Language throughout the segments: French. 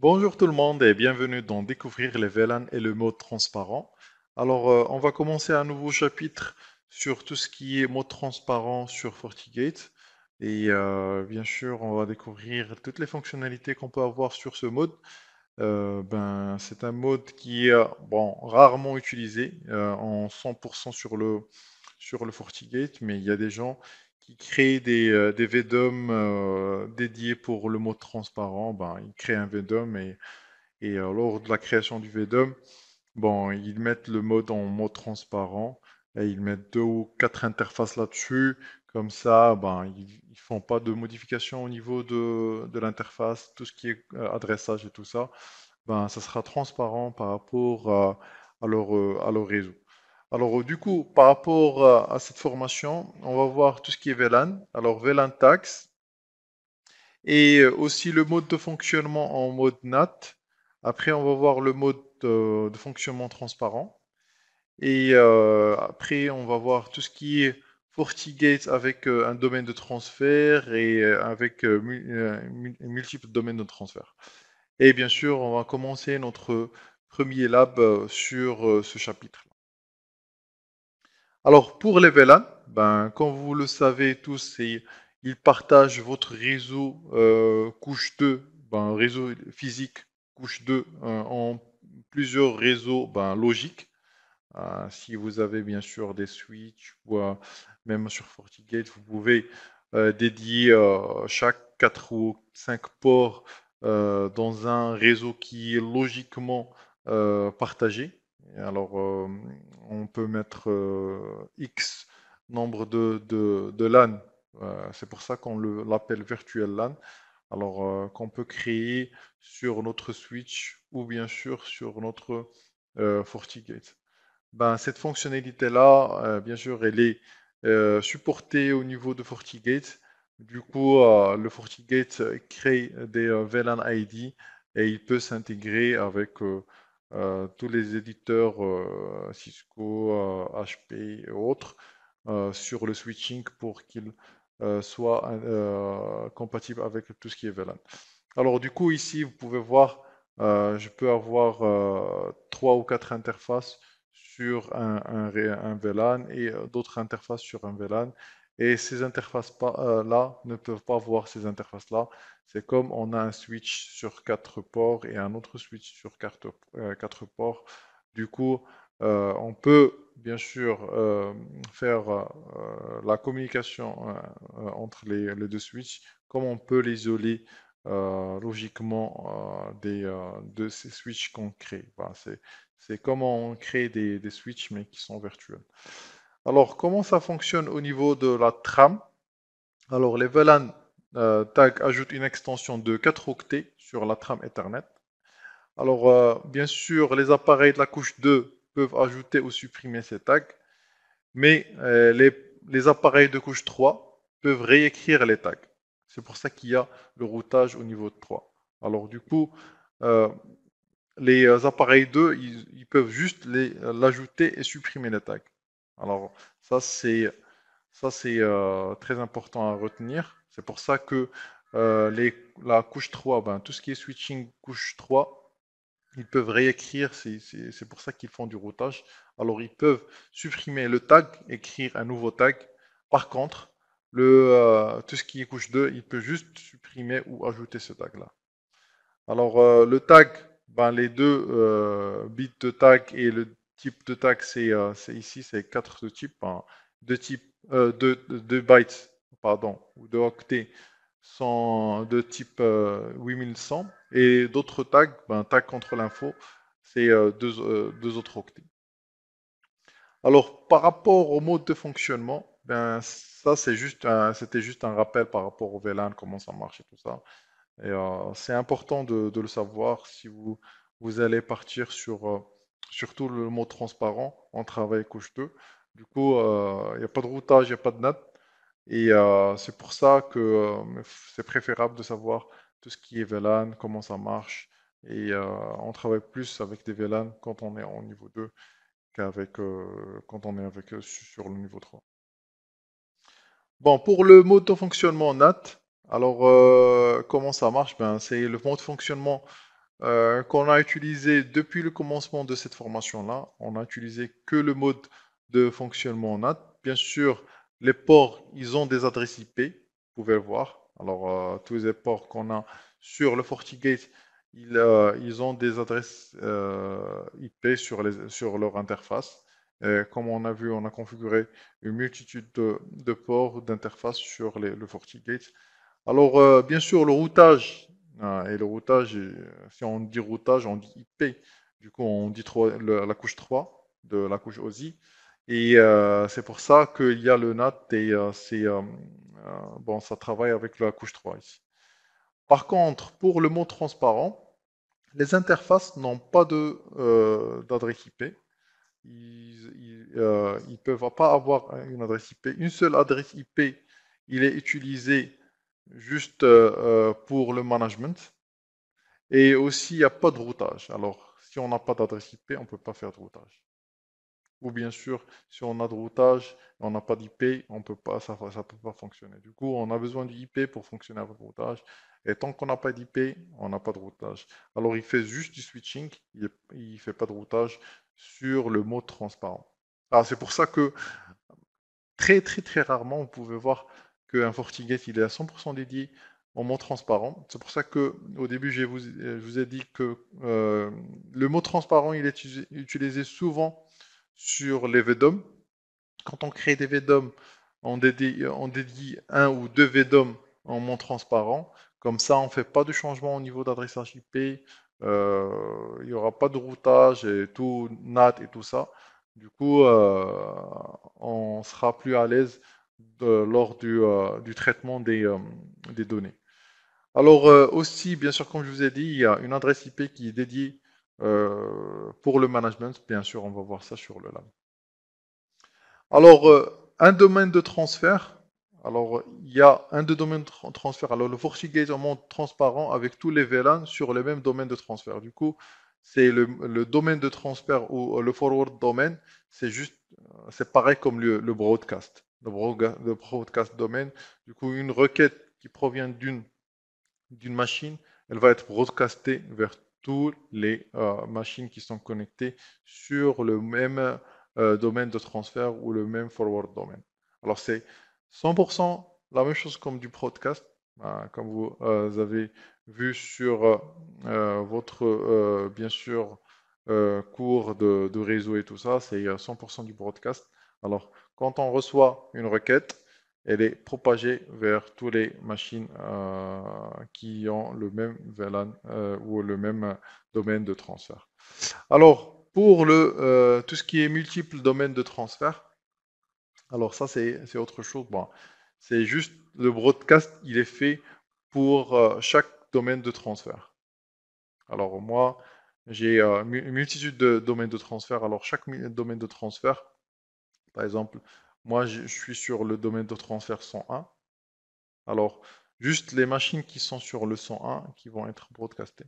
Bonjour tout le monde et bienvenue dans Découvrir les VLAN et le mode transparent. Alors, on va commencer un nouveau chapitre sur tout ce qui est mode transparent sur FortiGate. Et bien sûr, on va découvrir toutes les fonctionnalités qu'on peut avoir sur ce mode. C'est un mode qui est bon, rarement utilisé en 100% sur le FortiGate, mais il y a des gens qui créent des VDOM dédiés pour le mode transparent. Ils créent un VDOM et lors de la création du VDOM, bon, ils mettent le mode en mode transparent et ils mettent deux ou quatre interfaces là-dessus. Comme ça, ils font pas de modification au niveau de l'interface, tout ce qui est adressage et tout ça, ça sera transparent par rapport à leur réseau. Alors, du coup, par rapport à cette formation, on va voir tout ce qui est VLAN. Alors, VLAN tags, et aussi le mode de fonctionnement en mode NAT. Après, on va voir le mode de fonctionnement transparent. Et après, on va voir tout ce qui est FortiGate avec un domaine de transfert et avec multiples domaines de transfert. Et bien sûr, on va commencer notre premier lab sur ce chapitre. Alors, pour les VLAN, comme vous le savez tous, ils partagent votre réseau couche 2, réseau physique couche 2 en plusieurs réseaux logiques. Si vous avez bien sûr des switches ou même sur FortiGate, vous pouvez dédier chaque 4 ou 5 ports dans un réseau qui est logiquement partagé. Et alors, on peut mettre X nombre de LAN. C'est pour ça qu'on l'appelle virtual LAN. Alors, qu'on peut créer sur notre switch ou bien sûr sur notre FortiGate. Cette fonctionnalité-là, bien sûr, elle est supportée au niveau de FortiGate. Du coup, le FortiGate crée des VLAN ID et il peut s'intégrer avec tous les éditeurs Cisco, HP et autres sur le switching pour qu'il soit compatible avec tout ce qui est VLAN. Alors, du coup, ici, vous pouvez voir, je peux avoir trois ou quatre interfaces sur un VLAN et d'autres interfaces sur un VLAN. Et ces interfaces-là ne peuvent pas voir ces interfaces-là. C'est comme on a un switch sur quatre ports et un autre switch sur quatre ports. Du coup, on peut bien sûr faire la communication entre les deux switches, comme on peut l'isoler logiquement de ces switches qu'on crée. C'est comment on crée des switches mais qui sont virtuels. Alors, comment ça fonctionne au niveau de la trame? Alors, les VLAN tag ajoutent une extension de 4 octets sur la trame Ethernet. Alors, bien sûr, les appareils de la couche 2 peuvent ajouter ou supprimer ces tags, mais les appareils de couche 3 peuvent réécrire les tags. C'est pour ça qu'il y a le routage au niveau de 3. Alors, du coup, euh, les appareils 2, ils peuvent juste l'ajouter et supprimer les tags. Alors, ça, c'est très important à retenir. C'est pour ça que la couche 3, tout ce qui est switching couche 3, ils peuvent réécrire, c'est pour ça qu'ils font du routage. Alors, ils peuvent supprimer le tag, écrire un nouveau tag. Par contre, tout ce qui est couche 2, il peut juste supprimer ou ajouter ce tag-là. Alors, le tag, les deux bits de tag et le type de tag, c'est ici, c'est quatre types. Deux types, deux bytes, pardon, ou deux octets sont de type 8100. Et d'autres tags, tag contre l'info, c'est deux autres octets. Alors, par rapport au mode de fonctionnement, ça, c'était juste un rappel par rapport au VLAN, comment ça marche et tout ça. Et c'est important de le savoir si vous allez partir sur surtout le mode transparent en travail couche 2. Du coup, il n'y a pas de routage, il n'y a pas de NAT. Et c'est pour ça que c'est préférable de savoir tout ce qui est VLAN, comment ça marche. Et on travaille plus avec des VLAN quand on est en niveau 2 qu'avec quand on est avec sur le niveau 3. Bon, pour le mode de fonctionnement NAT, alors comment ça marche? C'est le mode de fonctionnement. qu'on a utilisé depuis le commencement de cette formation-là. On n'a utilisé que le mode de fonctionnement NAT. Bien sûr, les ports, ils ont des adresses IP, vous pouvez le voir. Alors, tous les ports qu'on a sur le FortiGate, ils ont des adresses IP sur leur interface. Comme on a vu, on a configuré une multitude de ports d'interface sur le FortiGate. Alors, bien sûr, le routage, et le routage, si on dit routage, on dit IP. Du coup, on dit la couche 3 de la couche OSI. Et c'est pour ça qu'il y a le NAT et bon, ça travaille avec la couche 3 ici. Par contre, pour le mode transparent, les interfaces n'ont pas d'adresse IP. Ils peuvent pas avoir une adresse IP. Une seule adresse IP, il est utilisé juste pour le management. Et aussi, il n'y a pas de routage. Alors, si on n'a pas d'adresse IP, on ne peut pas faire de routage. Ou bien sûr, si on a de routage et on n'a pas d'IP, on peut pas, ça ne peut pas fonctionner. Du coup, on a besoin du IP pour fonctionner avec le routage. Et tant qu'on n'a pas d'IP, on n'a pas de routage. Alors, il fait juste du switching, il ne fait pas de routage sur le mode transparent. Ah, c'est pour ça que très rarement, vous pouvez voir qu'un FortiGate, il est à 100% dédié au mode transparent. C'est pour ça que au début, je vous ai dit que le mode transparent, il est utilisé souvent sur les VDOM. Quand on crée des VDOM, on dédie un ou deux VDOM en mode transparent. Comme ça, on ne fait pas de changement au niveau d'adressage IP. Il n'y aura pas de routage et tout, NAT et tout ça. Du coup, on sera plus à l'aise lors du traitement des données. Alors aussi, bien sûr, comme je vous ai dit, il y a une adresse IP qui est dédiée pour le management. Bien sûr, on va voir ça sur le lab. Alors, un domaine de transfert. Alors, il y a un de domaine de transfert. Alors, le FortiGate est en mode transparent avec tous les VLAN sur le même domaine de transfert. Du coup, c'est le domaine de transfert ou le forward domain. C'est pareil comme le broadcast. Le broadcast domain. Du coup, une requête qui provient d'une machine, elle va être broadcastée vers toutes les machines qui sont connectées sur le même domaine de transfert ou le même forward domain. Alors c'est 100% la même chose comme du broadcast, comme vous avez vu sur votre, bien sûr, cours de réseau et tout ça, c'est 100% du broadcast. Alors, quand on reçoit une requête, elle est propagée vers toutes les machines qui ont le même VLAN ou le même domaine de transfert. Alors, pour tout ce qui est multiples domaines de transfert, alors ça c'est autre chose. Bon, c'est juste le broadcast, il est fait pour chaque domaine de transfert. Alors moi, j'ai une multitude de domaines de transfert. Alors chaque domaine de transfert, par exemple, moi je suis sur le domaine de transfert 101. Alors, juste les machines qui sont sur le 101 qui vont être broadcastées.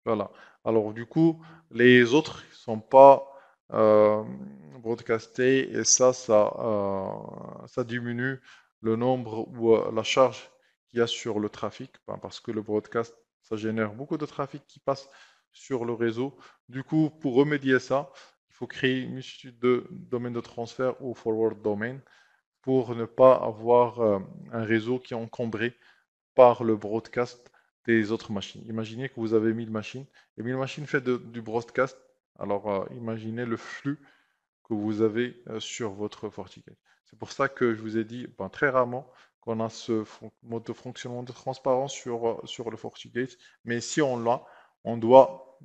Voilà. Alors, du coup, les autres ne sont pas euh, broadcastés et ça diminue le nombre ou la charge qu'il y a sur le trafic, parce que le broadcast, ça génère beaucoup de trafic qui passe sur le réseau. Du coup, pour remédier ça, il faut créer une multitude de domaines de transfert ou forward domain pour ne pas avoir un réseau qui est encombré par le broadcast des autres machines. Imaginez que vous avez 1000 machines et 1000 machines fait du broadcast. Alors imaginez le flux que vous avez sur votre FortiGate. C'est pour ça que je vous ai dit très rarement qu'on a ce mode de fonctionnement de transparence sur le FortiGate. Mais si on l'a, on doit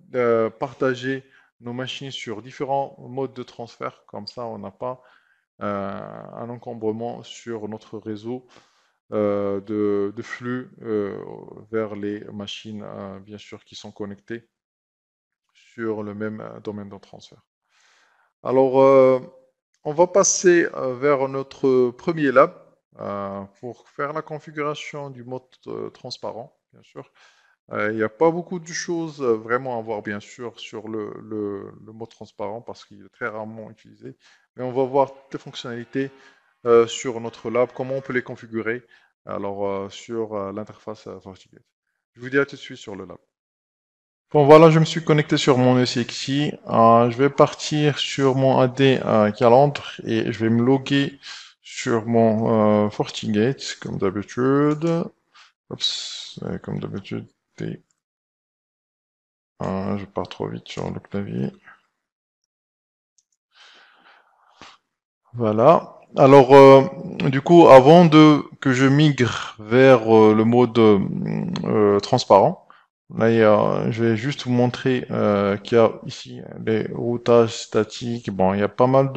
partager nos machines sur différents modes de transfert. Comme ça, on n'a pas un encombrement sur notre réseau de flux vers les machines, bien sûr, qui sont connectées sur le même domaine de transfert. Alors, on va passer vers notre premier lab pour faire la configuration du mode transparent, bien sûr. Il n'y a pas beaucoup de choses vraiment à voir, bien sûr, sur le mode transparent parce qu'il est très rarement utilisé. Mais on va voir toutes les fonctionnalités sur notre lab, comment on peut les configurer alors sur l'interface FortiGate. Je vous dis à tout de suite sur le lab. Bon, voilà, je me suis connecté sur mon ECXI. Je vais partir sur mon AD Calandre et je vais me loguer sur mon FortiGate, comme d'habitude. Oups, comme d'habitude, je pars trop vite sur le clavier. Voilà. Alors, du coup, avant que je migre vers le mode transparent, là, je vais juste vous montrer qu'il y a ici les routages statiques. Bon, il y a pas mal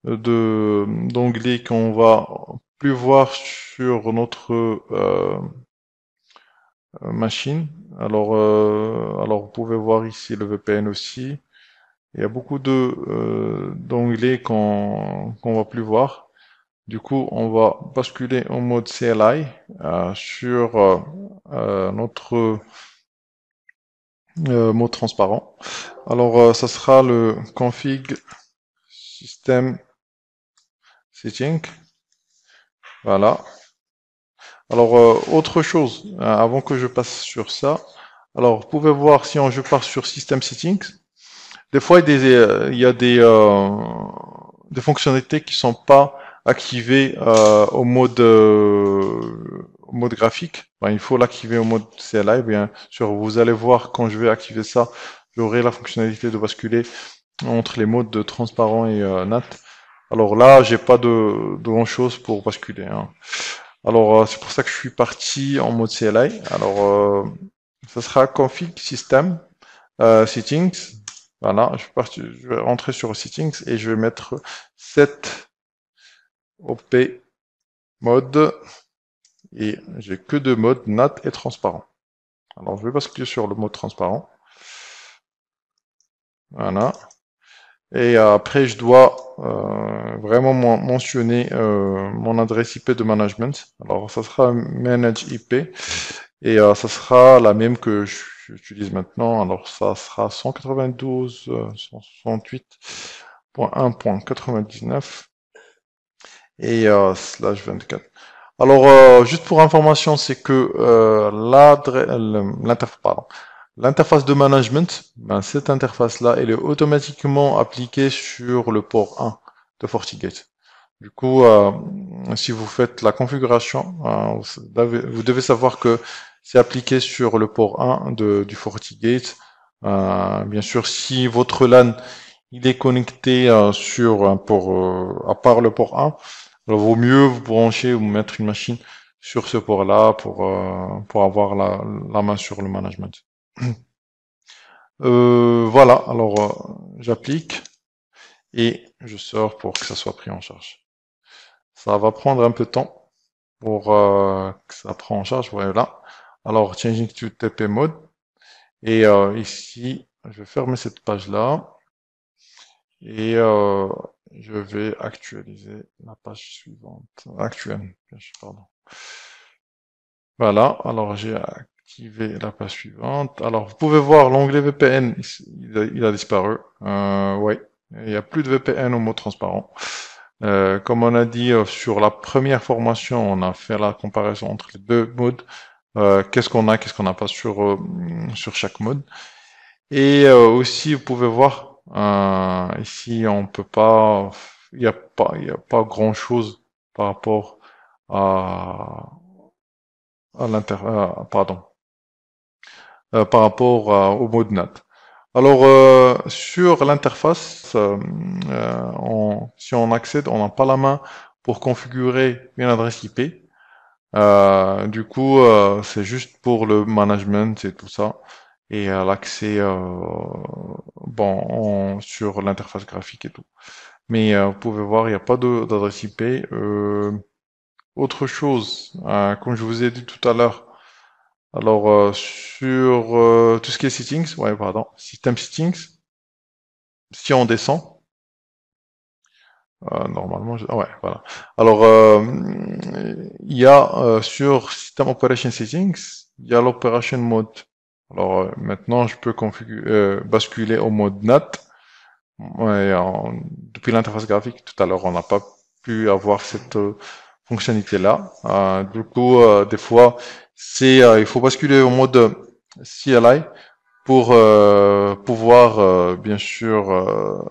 d'onglets qu'on va plus voir sur notre machine. Alors, vous pouvez voir ici le VPN aussi. Il y a beaucoup d'onglets qu'on va plus voir. Du coup, on va basculer en mode CLI sur notre mode transparent. Alors, ça sera le config system setting. Voilà. Alors, autre chose, avant que je passe sur ça, alors vous pouvez voir si je pars sur system settings, des fois il y a des fonctionnalités qui sont pas activées au mode graphique. Ben, il faut l'activer au mode CLI. Bien sûr, vous allez voir quand je vais activer ça, j'aurai la fonctionnalité de basculer entre les modes de transparent et NAT. Alors là, j'ai pas de grand chose pour basculer, hein. Alors, c'est pour ça que je suis parti en mode CLI. Alors, ça sera config system settings. Voilà, je vais rentrer sur settings et je vais mettre set op mode et j'ai que deux modes, NAT et transparent. Alors, je vais basculer sur le mode transparent. Voilà. Et après, je dois vraiment mentionner mon adresse IP de management. Alors, ça sera manage IP et ça sera la même que j'utilise maintenant. Alors, ça sera 192.168.1.99 et slash 24. Alors, juste pour information, c'est que l'interface de management, ben, cette interface-là, elle est automatiquement appliquée sur le port 1 de FortiGate. Du coup, si vous faites la configuration, vous devez savoir que c'est appliqué sur le port 1 du FortiGate. Bien sûr, si votre LAN il est connecté sur un port à part le port 1, alors vaut mieux vous brancher ou mettre une machine sur ce port-là pour avoir la main sur le management. Voilà, alors j'applique et je sors pour que ça soit pris en charge. Ça va prendre un peu de temps pour que ça prenne en charge. Voilà. Alors, changing to TP mode. Et ici, je vais fermer cette page-là. Et je vais actualiser la page suivante. Actuelle, pardon. Voilà, alors j'ai activé la page suivante. Alors, vous pouvez voir l'onglet VPN, il a disparu. Ouais, il n'y a plus de VPN au mode transparent. Comme on a dit sur la première formation, on a fait la comparaison entre les deux modes. Qu'est-ce qu'on a, qu'est-ce qu'on n'a pas sur chaque mode. Et aussi, vous pouvez voir ici, on peut pas, il y a pas grand-chose par rapport à pardon, par rapport au mode NAT. Alors, sur l'interface, si on accède, on n'a pas la main pour configurer une adresse IP. Du coup, c'est juste pour le management et tout ça. Et l'accès sur l'interface graphique et tout. Mais vous pouvez voir, il n'y a pas d'adresse IP. Autre chose, comme je vous ai dit tout à l'heure, alors sur tout ce qui est settings, ouais, pardon, system settings, si on descend, normalement, ouais, voilà. Alors, il y a sur system operation settings, il y a l'operation mode. Alors maintenant, je peux basculer au mode NAT. Ouais, depuis l'interface graphique, tout à l'heure, on n'a pas pu avoir cette fonctionnalité-là. Du coup, des fois, il faut basculer au mode CLI pour pouvoir bien sûr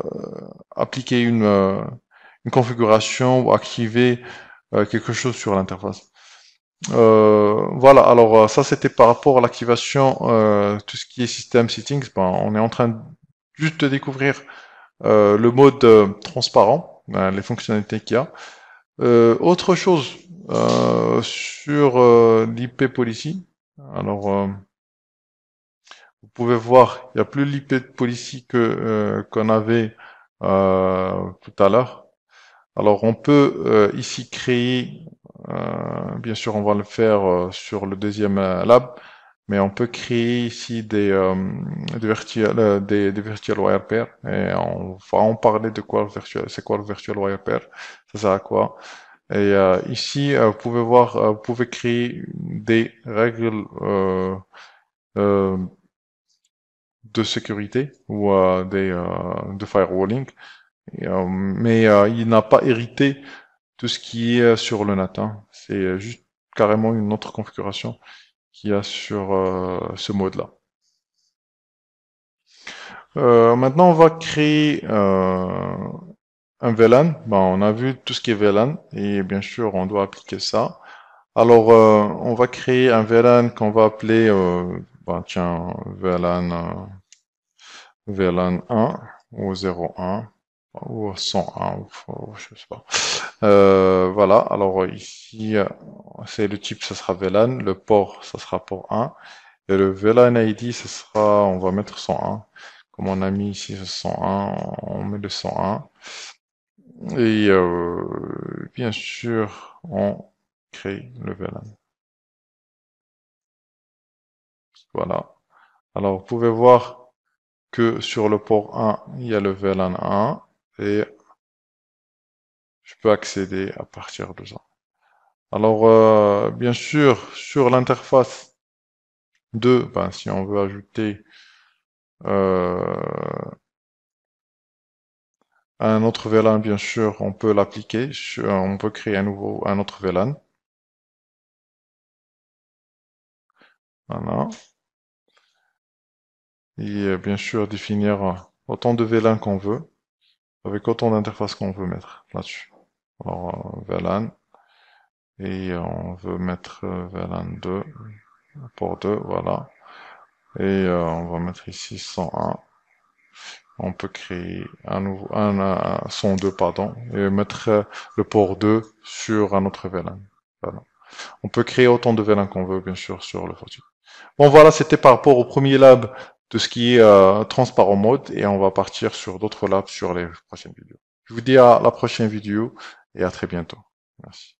appliquer une configuration ou activer quelque chose sur l'interface. Voilà, alors ça c'était par rapport à l'activation, tout ce qui est system settings. Ben, on est en train juste de découvrir le mode transparent, ben, les fonctionnalités qu'il y a. Autre chose sur l'IP policy. Alors, vous pouvez voir, il n'y a plus l'IP policy que qu'on avait tout à l'heure. Alors, on peut ici créer, bien sûr, on va le faire sur le deuxième lab, mais on peut créer ici des virtual wire pairs. Et on va en parler de quoi le virtual, c'est quoi le virtual wire pair, ça sert à quoi. Et ici, vous pouvez voir, vous pouvez créer des règles euh, de sécurité ou de firewalling, mais il n'a pas hérité tout ce qui est sur le NAT, hein. C'est juste carrément une autre configuration qu'il y a sur ce mode-là. Maintenant, on va créer un VLAN. Ben, on a vu tout ce qui est VLAN et bien sûr, on doit appliquer ça. Alors, on va créer un VLAN qu'on va appeler, ben, tiens, VLAN 1 ou 01 ou 101, ou je sais pas. Voilà, alors ici, c'est le type, ça sera VLAN, le port, ça sera port 1, et le VLAN ID, ce sera, on va mettre 101. Comme on a mis ici 101, on met le 101. Et bien sûr, on crée le VLAN. Voilà. Alors, vous pouvez voir que sur le port 1, il y a le VLAN 1, et je peux accéder à partir de ça. Alors, bien sûr, sur l'interface 2, ben, si on veut ajouter un autre VLAN, bien sûr, on peut l'appliquer. On peut créer un autre VLAN. Voilà. Et bien sûr, définir autant de VLAN qu'on veut, avec autant d'interfaces qu'on veut mettre là-dessus. Alors, VLAN, et on veut mettre VLAN 2, port 2, voilà. Et on va mettre ici 101. On peut créer un 102, pardon, et mettre le port 2 sur un autre VLAN. Voilà. On peut créer autant de VLAN qu'on veut, bien sûr, sur le FortiGate. Bon, voilà, c'était par rapport au premier lab de ce qui est transparent mode, et on va partir sur d'autres labs sur les prochaines vidéos. Je vous dis à la prochaine vidéo, et à très bientôt. Merci.